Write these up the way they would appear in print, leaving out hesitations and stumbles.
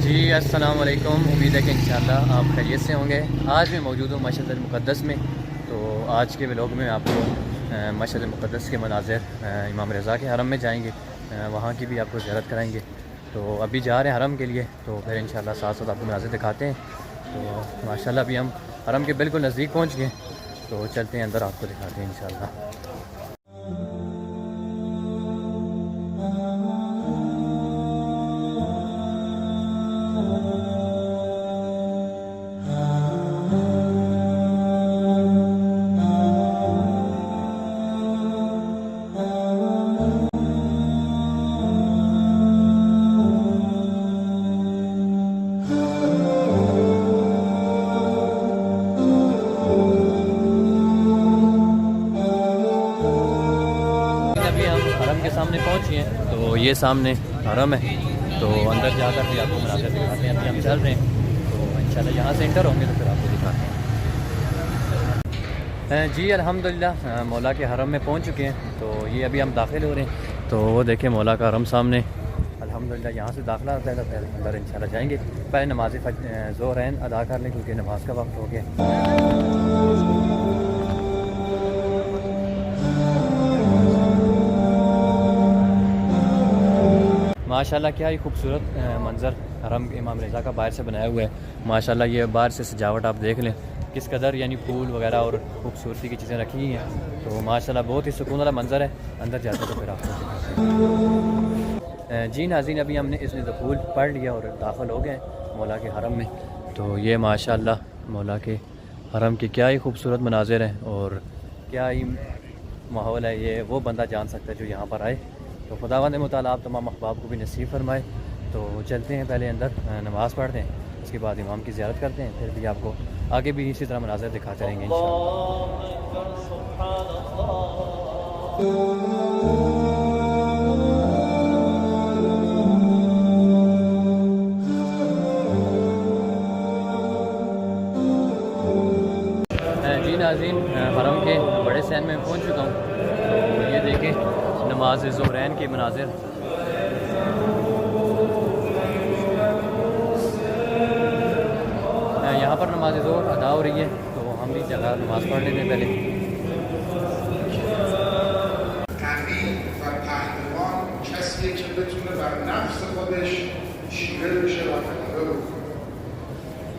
जी अस्सलाम वालेकुम। उम्मीद है कि इंशाल्लाह आप खैरियत से होंगे। आज मैं मौजूद हूँ मस्जिद अल मुक़द्दस में। तो आज के व्लॉग में आपको मस्जिद अल मुक़द्दस के मनाज़िर इमाम रज़ा के हरम में जाएंगे, वहाँ की भी आपको ज़ियारत कराएंगे। तो अभी जा रहे हैं हरम के लिए, तो फिर इंशाल्लाह साथ साथ आपको मनाज़िर दिखाते हैं। तो माशाल्लाह अभी हम हरम के बिल्कुल नज़दीक पहुँच गए, तो चलते हैं अंदर, आपको दिखाते हैं इंशाल्लाह। के सामने पहुँचे हैं, तो ये सामने हरम है। तो अंदर जाकर भी आपको मनाज़िर दिखाते हैं। अभी हम चल रहे हैं, तो इंशाल्लाह यहाँ से इंटर होंगे तो फिर आपको दिखाते हैं। जी अल्हम्दुलिल्लाह मौला के हरम में पहुँच चुके हैं। तो ये अभी हम दाखिल हो रहे हैं, तो वो देखें मौला का हरम सामने। अल्हम्दुलिल्लाह यहाँ से दाखिला होता है, तो फिर अंदर इंशाल्लाह जाएंगे। पहले नमाज़ ज़ोहरैन अदा कर लें, क्योंकि नमाज़ का वक्त हो गया। माशाल्लाह क्या ही खूबसूरत मंज़र हरम इमाम रज़ा का बाहर से बनाया हुआ है। माशाल्लाह ये बाहर से सजावट आप देख लें किस कदर, यानी फूल वगैरह और खूबसूरती की चीज़ें रखी हुई हैं। तो माशाल्लाह बहुत ही सुकून वाला मंज़र है। अंदर जाते तो फिर आपको दिखाते हैं। जी नाज़रीन, अभी हमने इसमें दुखूल पढ़ लिया और दाखिल हो गए मौला के हरम में। तो ये माशाल्लाह मौला के हरम के क्या ही खूबसूरत मनाज़िर हैं और क्या ही माहौल है। ये वो बंदा जान सकता है जो यहाँ पर आए। तो खुदावंद मुताला आप तमाम अहबाब को भी नसीब फरमाए। तो चलते हैं, पहले अंदर नमाज़ पढ़ते हैं, उसके बाद इमाम की ज़ियारत करते हैं। फिर भी आपको आगे भी इसी तरह मनाज़िर दिखाते रहेंगे इंशाअल्लाह। जी नाज़रीन, हरम के बड़े सैन में पहुँच चुका हूँ। तो ये देखें नमाज ज़ोहरैन के मनाज़िर। यहाँ पर नमाज ज़ोहर अदा हो रही है, तो हम भी जगह नमाज़ पढ़ लेते हैं पहले।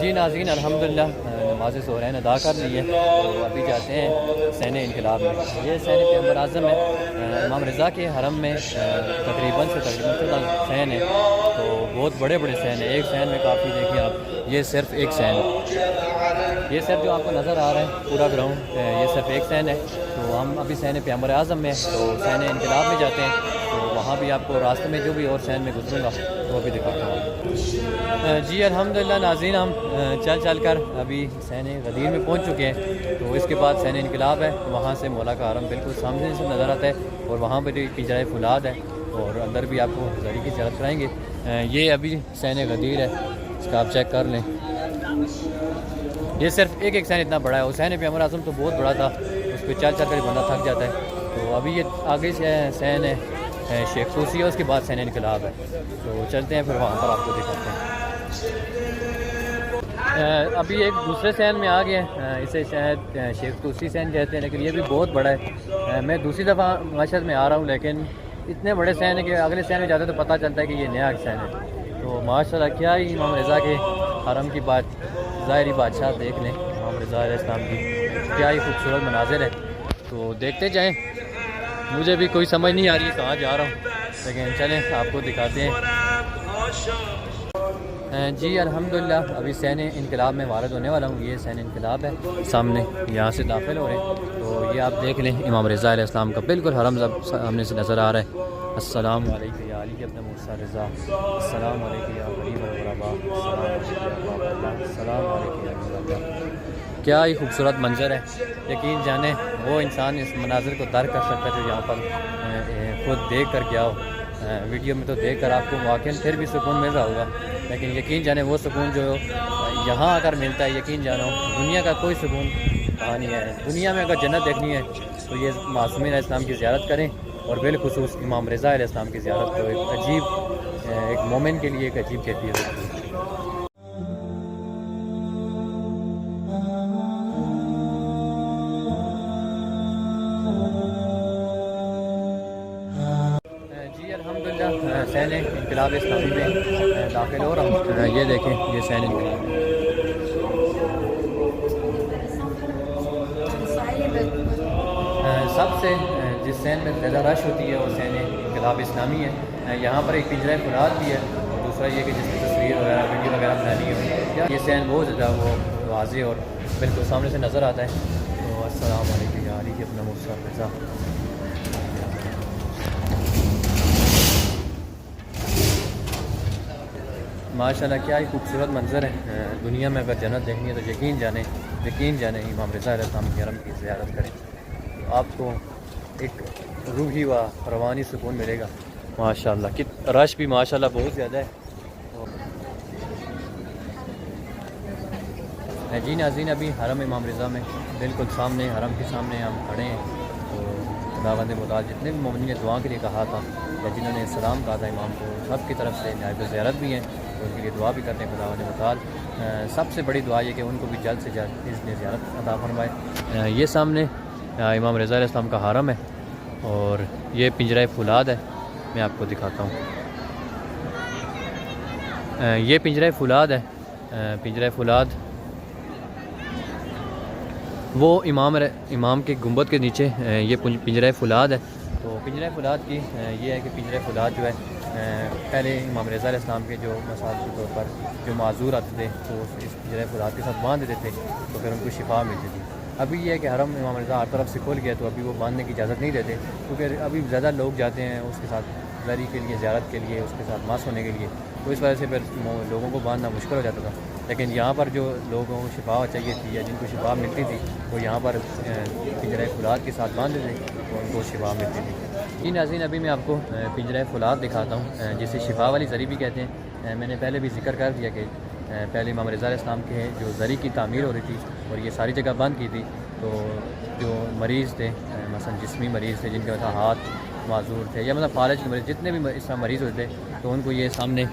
जी नाज़रीन, अल्हम्दुलिल्लाह नमाज़ ज़ोहरैन अदा कर ली है। तो अभी जाते हैं सैन इनकलाब में। ये सैन पैगंबर आज़म है इमाम रज़ा के हरम में। तकरीबन 14 सैन है, तो बहुत बड़े बड़े सैन है। एक सैन में काफ़ी देखिए आप, ये सिर्फ एक सैन है। ये सिर्फ जो आपको नज़र आ रहा है पूरा ग्राउंड, ये सिर्फ एक सैन है। तो हम अभी सैन पैगंबर आज़म में, तो सैन इनकलाब में जाते हैं। तो वहाँ भी आपको रास्ते में जो भी और सैन में गुजरूँगा तो भी दिखाता हूँ। जी अल्हम्दुलिल्लाह नाज़रीन, हम चल कर अभी सैन गदीर में पहुँच चुके हैं। तो इसके बाद सैन इनकलाब है, वहाँ से मौला का हरम बिल्कुल सामने से नज़र आता है। और वहाँ पर पिंजरा फुलाद है, और अंदर भी आपको ज़री की ज़ियारत कराएँगे। ये अभी सैन गदीर है, इसका आप चेक कर लें। ये सिर्फ एक सैन इतना बड़ा है। हुसैन पैगंबर आज़म तो बहुत बड़ा था, उस पर चल कर बंदा थक जाता है। तो अभी ये आगे से सैन है शेख तूसी है, उसके बाद सैन इनकलाब है। तो चलते हैं, फिर वहाँ पर आपको दिखाते हैं। अभी एक दूसरे सैन में आ गए हैं, इसे शायद शेख तूसी सैन कहते हैं, लेकिन ये भी बहुत बड़ा है। मैं दूसरी दफ़ा मशहद में आ रहा हूँ, लेकिन इतने बड़े सैन है कि अगले सैन में जाते तो पता चलता है कि ये नया सैन है। तो माशाल्लाह क्या ही इमाम रज़ा के हरम की बात, ज़ाहिरी बादशाह देख लें इमाम रज़ा अलैहिस्सलाम की, क्या ही खूबसूरत मनाज़िर है। तो देखते जाएँ। मुझे भी कोई समझ नहीं आ रही है कहाँ जा रहा हूँ, लेकिन चलें आपको दिखाते हैं। जी अल्हम्दुलिल्लाह अभी सैन इनकलाब में वारद होने वाला हूँ। ये सैन इनकलाब है सामने, यहाँ से दाखिल हो रहे हैं। तो ये आप देख लें इमाम रज़ा अलैहिस्सलाम का बिल्कुल हरम सामने से नज़र आ रहा है। अस्सलाम वालेकुम या अली इब्न मूसा रज़ा, अस्सलाम वालेकुम या गरीब अल ग़ुरबा, अस्सलाम वालेकुम या अहल। क्या ही खूबसूरत मंज़र है। यकीन जाने वो इंसान इस मनाज़र को दर कर सकता है जो यहाँ पर खुद देख कर गया हो। वीडियो में तो देख कर आपको वाकई फिर भी सुकून मिल रहा होगा, लेकिन यकीन जाने वो सुकून जो यहाँ आकर मिलता है, यकीन जानो दुनिया का कोई सुकून कहानी है। दुनिया में अगर जन्नत देखनी है तो ये मासूमीन अलैहिस्सलाम की ज़ियारत करें, और बिलखुसूस इमाम रज़ा अलैहिस्सलाम की ज़ियारत तो एक अजीब, एक मोमिन के लिए एक अजीब कैफियत होती है। जी अल्हम्दुलिल्लाह सैन इनकलाब इस्लामी में दाखिल हो रहा हूँ। ये देखें, ये सैन इनकलाब सबसे जिस सैन में ज़्यादा रश होती है वो सैन इनकलाब इस्लामी है। यहाँ पर एक पिंजरा फुलाद भी है, और दूसरा ये कि जिसकी तस्वीर वगैरह वीडियो वगैरह बनानी हो, ये सैन बहुत ज़्यादा वो वाज़े और बिल्कुल सामने से नज़र आता है। तो अस्सलाम वालेकुम या अली इब्न मूसा रज़ा। माशाल्लाह क्या ही खूबसूरत मंज़र है। दुनिया में अगर जन्नत देखनी है तो यकीन जाने इमाम रज़ा अलैहिस्सलाम की हरम की ज़ियारत करें, तो आपको एक रूही व रवानी सुकून मिलेगा। माशाल्लाह कि रश भी माशाल्लाह बहुत ज़्यादा है। जी नाज़रीन अभी हरम इमाम रज़ा में बिल्कुल सामने, हरम के सामने हम खड़े हैं। तो खुदावंद मुताल जितने भी मोमिनीन ने दुआ के लिए कहा था या जिन्होंने सलाम कहा था इमाम को, सब की तरफ से नायब ज़ियारत भी हैं, तो उनके लिए दुआ भी करते हैं। खुदावंद मुताल सबसे बड़ी दुआ ये कि उनको भी जल्द से जल्द इज़्न ज़ियारत अता फरमाए। ये सामने इमाम रज़ा अलैहिस्सलाम का हरम है, और ये पिंजरा फुलाद है, मैं आपको दिखाता हूँ। ये पिंजरा फुलाद है। पिंजरा फुलाद वो इमाम के गुंबद के नीचे ये पिंजरा फुलाद है। तो पिंजरा फुलाद की ये है कि पिंजरा फुलाद जो है पहले इमाम रज़ा अलैहिस्सलाम के जो मसाल के तौर पर जो माजूर आते थे तो इस पिंजरा फुलाद के साथ बांध देते थे, तो फिर उनको शिफा मिलती थी। अभी ये है कि हरम इमाम रज़ा हर तरफ से खुल गया, तो अभी वो बांधने की इजाज़त नहीं देते, क्योंकि अभी ज़्यादा लोग जाते हैं उसके साथ ज़री के लिए, ज़ियारत के लिए, उसके साथ मास होने के लिए, तो इस वजह से फिर लोगों को बांधना मुश्किल हो जाता था। लेकिन यहाँ पर जो लोगों को शिफा चाहिए थी या जिनको शिफा मिलती थी वो यहाँ पर पिंजरा फुलाद के साथ बांध देते तो उनको शिफा मिलती थी। जी नाज़रीन अभी मैं आपको पिंजरा फुलाद दिखाता हूँ, जिसे शिफा वाली ज़री भी कहते हैं। मैंने पहले भी जिक्र कर दिया कि पहले इमाम रज़ा अलैहिस्सलाम के जो ज़री की तामीर हो रही थी और ये सारी जगह बंद की थी, तो जो मरीज़ थे, मसलन जिस्मी मरीज़ थे जिनके मतलब हाथ माजूर थे या मतलब फालज के मरीज़, जितने भी इस तरह मरीज़ होते थे, तो उनको ये सामने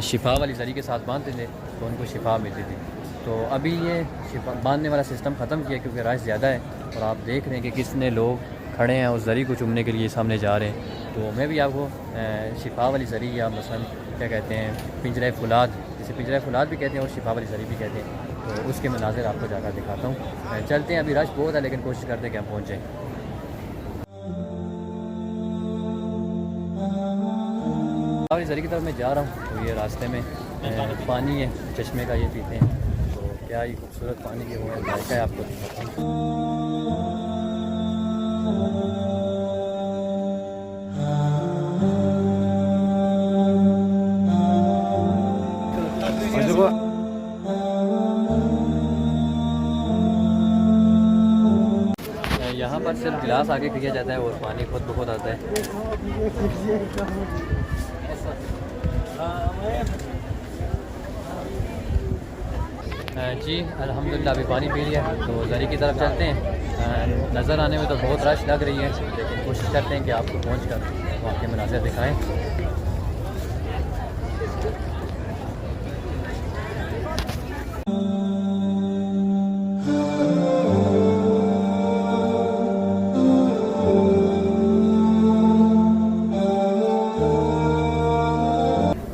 शिफा वाली ज़री के साथ बांधते थे तो उनको शिफा मिलती थी। तो अभी ये शिफा बांधने वाला सिस्टम ख़त्म किया क्योंकि रश ज़्यादा है, और आप देख रहे हैं कि कितने लोग खड़े हैं उस ज़री को चुमने के लिए सामने जा रहे हैं। तो मैं भी आपको शिफा वाली ज़री या मसलन क्या कहते हैं पिंजरा फुलाद, जिसे पिंजरा फुलाद भी कहते हैं और शिफा वाली ज़री भी कहते हैं, तो उसके मनाज़िर आपको जाकर दिखाता हूँ। चलते हैं, अभी रश बहुत है लेकिन कोशिश करते हैं कि हम पहुँच जाएँ। वाली ज़री की तरफ मैं जा रहा हूँ, तो ये रास्ते में पानी है चश्मे का, ये पीते हैं, तो क्या ही खूबसूरत पानी के वो है, जायका है, आपको दिखाता हूँ। यहाँ पर सिर्फ गिलास आगे किया जाता है और पानी खुद ब खुद आता है। जी अल्हम्दुलिल्लाह अभी पानी पी लिया, तो ज़री की तरफ चलते हैं। नज़र आने में तो बहुत रश लग रही है, लेकिन कोशिश करते हैं कि आपको पहुँच कर वहाँ के मनाज़िर दिखाएँ।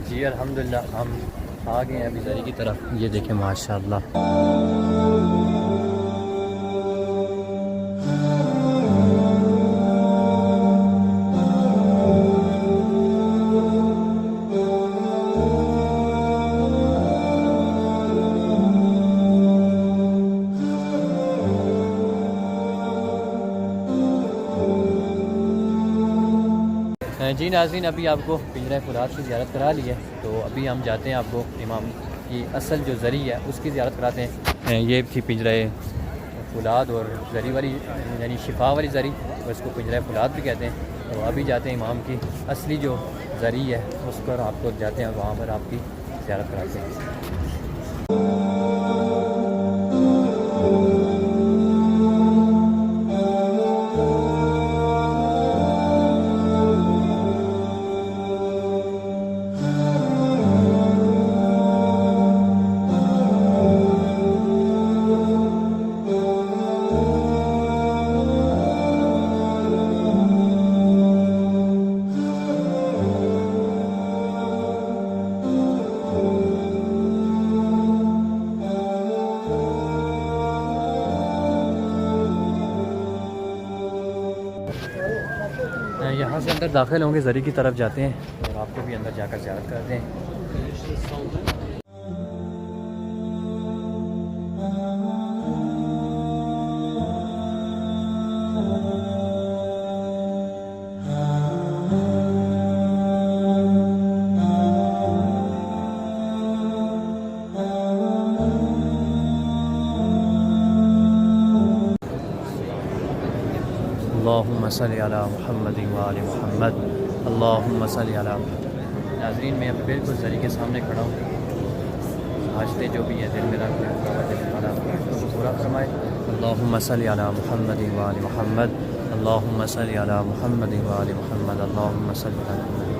जी अल्हम्दुलिल्लाह हम आ गए हैं अभी ज़री की तरफ, ये देखें माशाअल्लाह। जी नाज़रीन, अभी आपको पिंजरा फुलाद की ज़ियारत करा ली है, तो अभी हम जाते हैं आपको इमाम की असल जो ज़री है उसकी ज़ियारत कराते हैं। ये थी पिंजरा फुलाद और ज़री वाली यानी शिफा वाली ज़री, और इसको पिंजरा फुलाद भी कहते हैं। तो अभी जाते हैं इमाम की असली जो ज़री है उस पर आपको जाते हैं और वहाँ पर आपकी ज़ियारत कराते हैं। यहाँ से अंदर दाखिल होंगे, ज़री की तरफ जाते हैं और आपको भी अंदर जाकर ज़ियारत करते हैं। अल्लाहुम्मा सल्ली अला मुहम्मद व आलि मुहम्मद, अल्लाहुम्मा सल्ली अला मुहम्मद। नाज़रीन, मैं अब बिल्कुल ज़री के सामने खड़ा हूँ। हाजते जो भी है दिल में रख तो पूरा फरमाए। अल्लाहुम्मा सल्ली अला मुहम्मद व आलि मुहम्मद, अल्लाहुम्मा सल्ली अला मुहम्मद व आलि मुहम्मद, अल्लाहुम्मा सल्ली अला मुहम्मद।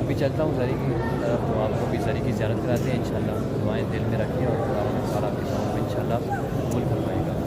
अभी चलता हूँ ज़री की तरफ, तो आपको भी ज़री की ज़ियारत कराते हैं इंशाअल्लाह। दुआएं दिल में रखिए और खुदा आपके साथ इंशाअल्लाह कबूल फरमाएगा।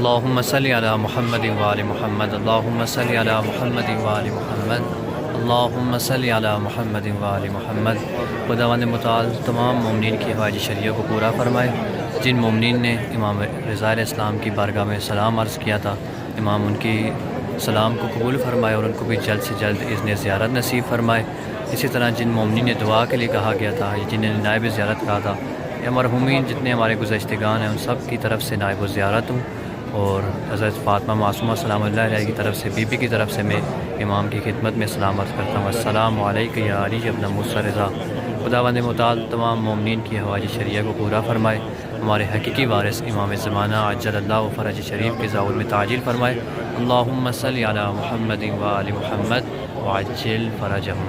अल्लाहुम्मा सल्ली अला मुहम्मद व आलि मुहम्मद, अल्लाहुम्मा सल्ली अला मुहम्मद व आलि मुहम्मद, अल्लाहुम्मा सल्ली अला मुहम्मद व आलि मुहम्मद। खुदावंद मुताल तमाम मोमिनीन की हवाइज शरिया को पूरा फरमाए। जिन मोमिनीन ने इमाम रज़ा इस्लाम की बारगाह में सलाम अर्ज़ किया था, इमाम उनकी सलाम को कबूल फरमाए और उनको भी जल्द से जल्द इज़्न ज़ियारत नसीब फरमाए। इसी तरह जिन मोमिनीन ने दुआ के लिए कहा गया था, जिन्हें नायब ज़ियारत कहा था, या मरहूमीन जितने हमारे गुज़श्तगान हैं उन सब की तरफ से नायब ज़ियारत हूँ। और हज़रत फ़ातिमा मासूमा सलाम अलैहा की तरफ से, बीबी की तरफ से मैं इमाम की खिदमत में सलाम अर्ज़ करता हूँ। अस्सलामु अलैका या अली इब्न मूसा रज़ा। खुदावंद मुताल तमाम मोमिनीन की हवाइज शरिया को पूरा फरमाए। हमारे हकीकी वारिस इमाम ज़माना अज्जलल्लाहु फ़रज शरीफ के ज़ाउल में ताजिल फरमाए। अल्लाहुम्मा सल्ली अला मुहम्मद व आलि मुहम्मद व अज्जिल फ़रजहुम।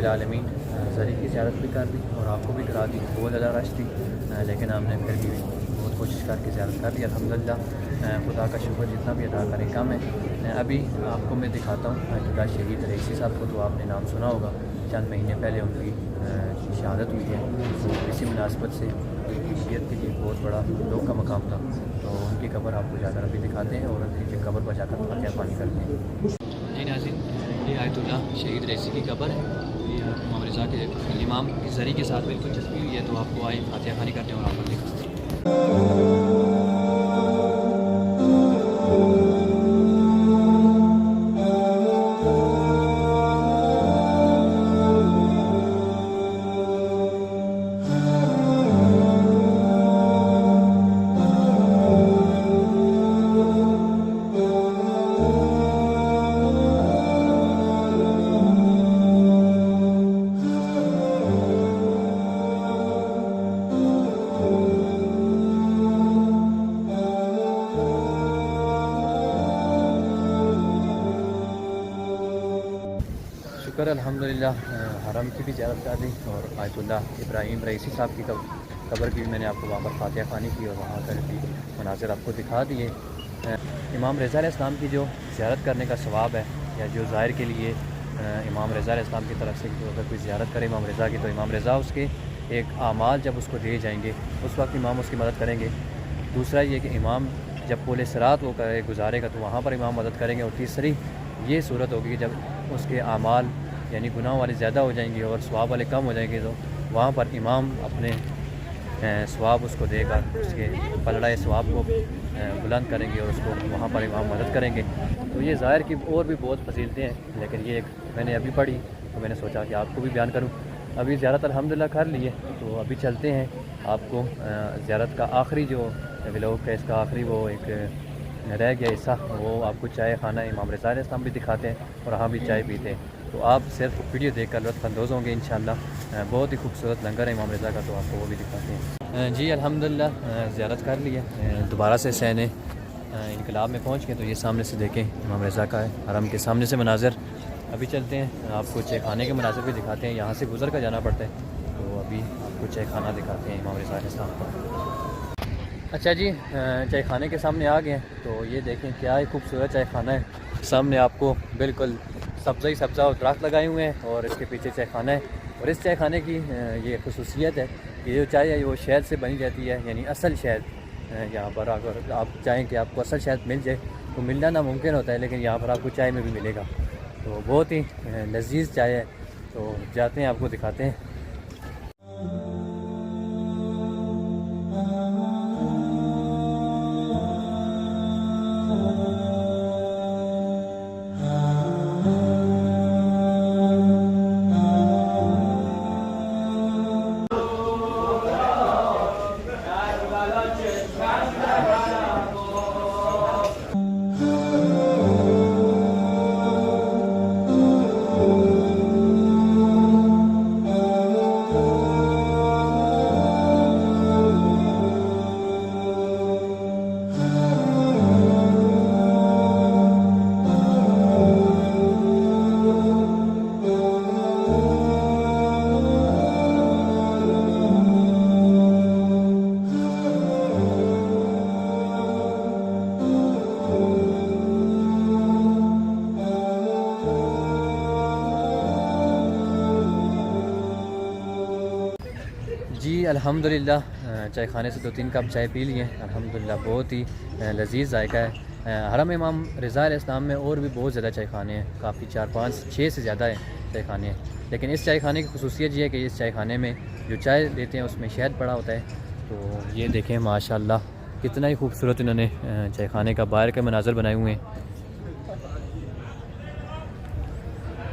आलमीन, ज़री की ज़ियारत भी कर दी और आपको भी करा दी। बहुत ज़्यादा रश थी, लेकिन हमने फिर भी बहुत कोशिश करके ज़ियारत कर दी अल्हम्दुलिल्लाह। खुदा का शुक्र, जितना भी अदा करें कम है। अभी आपको मैं दिखाता हूँ खुदा शहीद रईसी साहब को, तो आपने नाम सुना होगा। चंद महीने पहले उनकी शहादत हुई है, तो इसी मुनासबत से शीयत के लिए बहुत बड़ा लोग का मकाम था। तो उनकी कब्र आपको जाकर अभी दिखाते हैं और उनकी कब्र पर जाकर फातिहा पानी करते हैं। जी नाज़रीन, ये आयतुल्लाह शहीद रईसी की कब्र है। इमाम रज़ा के इमाम की ज़री के साथ बिल्कुल चस्पी हुई है, तो आपको आए फातिहा खानी करते हैं और आपको दिखाते हैं। शुक्र अल्हम्दुलिल्लाह हरम की भी ज़ियारत कर ली और आयतुल्लाह इब्राहिम रईसी साहब की कब्र की भी मैंने आपको वहाँ पर फातिहा ख़वानी की और वहाँ पर भी मनाज़िर आपको दिखा दिए। इमाम रज़ा अलैहिस्सलाम की जो ज़ियारत करने का सवाब है या जो ज़ाहिर के लिए इमाम रज़ा अलैहिस्सलाम की तरफ से अगर कोई ज़ियारत करे इमाम रज़ा की, तो इमाम रज़ा उसके एक आमाल जब उसको दिए जाएंगे उस वक्त इमाम उसकी मदद करेंगे। दूसरा ये कि इमाम जब पुल सिरात वो गुजारेगा तो वहाँ पर इमाम मदद करेंगे। और तीसरी ये सूरत होगी कि जब उसके आमाल यानी गुनाह वाले ज़्यादा हो जाएंगे और सवाब वाले कम हो जाएंगे तो वहाँ पर इमाम अपने सवाब उसको देगा, उसके पलड़ा सवाब को बुलंद करेंगे और उसको वहाँ पर इमाम मदद करेंगे। तो ये ज़ाहिर की और भी बहुत फजीलतें हैं, लेकिन ये एक मैंने अभी पढ़ी तो मैंने सोचा कि आपको भी बयान करूँ। अभी ज़ियारत अल्हम्दुलिल्लाह कर ली है, तो अभी चलते हैं आपको ज़ियारत का आखिरी जो व्लॉग है इसका आखिरी वो एक रह गया हिस्सा, वो आपको चाय खाना इमाम रज़ा अलैहिस्सलाम भी दिखाते हैं और वहाँ भी चाय पीते हैं। तो आप सिर्फ वीडियो देखकर लुत्फ़अंदोज़ होंगे इंशाअल्लाह। बहुत ही खूबसूरत लंगर है इमाम रज़ा का, तो आपको वो भी दिखाते हैं। जी अल्हम्दुलिल्लाह ज़ियारत कर ली है, दोबारा से सैन इनकलाब में पहुँच गए। तो ये सामने से देखें इमाम रज़ा का है, हरम के सामने से मनाज़र। अभी चलते हैं आपको चाय खाने के मनाज़र भी दिखाते हैं, यहाँ से गुज़र कर जाना पड़ता है। तो अभी आपको चाय खाना दिखाते हैं इमाम रज़ा अलैहिस्सलाम का। अच्छा जी, चाय खाने के सामने आ गए हैं। तो ये देखें क्या ही खूबसूरत चाय खाना है, सामने आपको बिल्कुल सब्ज़ा ही सब्ज़ा और दरख्त लगाए हुए हैं और इसके पीछे चाय खाना है। और इस चाय खाने की ये खसूसियत है कि जो चाय है वो शहद से बनी जाती है, यानी असल शहद। यहाँ पर अगर आप चाहें कि आपको असल शहद मिल जाए तो मिलना नामुमकिन होता है, लेकिन यहाँ पर आपको चाय में भी मिलेगा। तो बहुत ही लजीज़ चाय है। तो जाते हैं आपको दिखाते हैं। जी अल्हम्दुलिल्लाह चाय खाने से 2-3 कप चाय पी लिए अल्हम्दुलिल्लाह, बहुत ही लजीज़ जायका है। हरम इमाम रज़ा अलैहिस्सलाम में और भी बहुत ज़्यादा चाय खाने हैं, काफ़ी 4-5-6 से ज़्यादा है चाय खाने हैं। लेकिन इस चाय खाने की खसूसियत ये है कि इस चाय खाने में जो चाय लेते हैं उसमें शहद पड़ा होता है। तो ये देखें माशाल्लाह कितना ही खूबसूरत इन्होंने चाय खाने का बाहर के मनाज़र बनाए हुए हैं।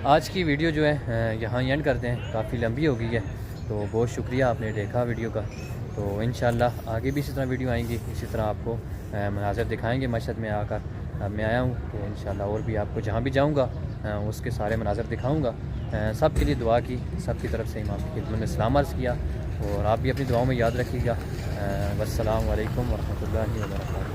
आज की वीडियो जो है यहाँ एंड करते हैं, काफ़ी लंबी हो गई है। तो बहुत शुक्रिया आपने देखा वीडियो का। तो इंशाल्लाह आगे भी इसी तरह वीडियो आएंगी, इसी तरह आपको मनाज़र दिखाएंगे। मशहद में आकर मैं आया हूँ, तो इंशाल्लाह और भी आपको जहाँ भी जाऊँगा उसके सारे मनाज़र दिखाऊँगा। सब के लिए दुआ की, सब की तरफ से इमाम की खिदमत में सलाम अर्ज़ किया और आप भी अपनी दुआओं में याद रखिएगा। वस्सलामु अलैकुम वरहमतुल्लाहि वबरकातुहू।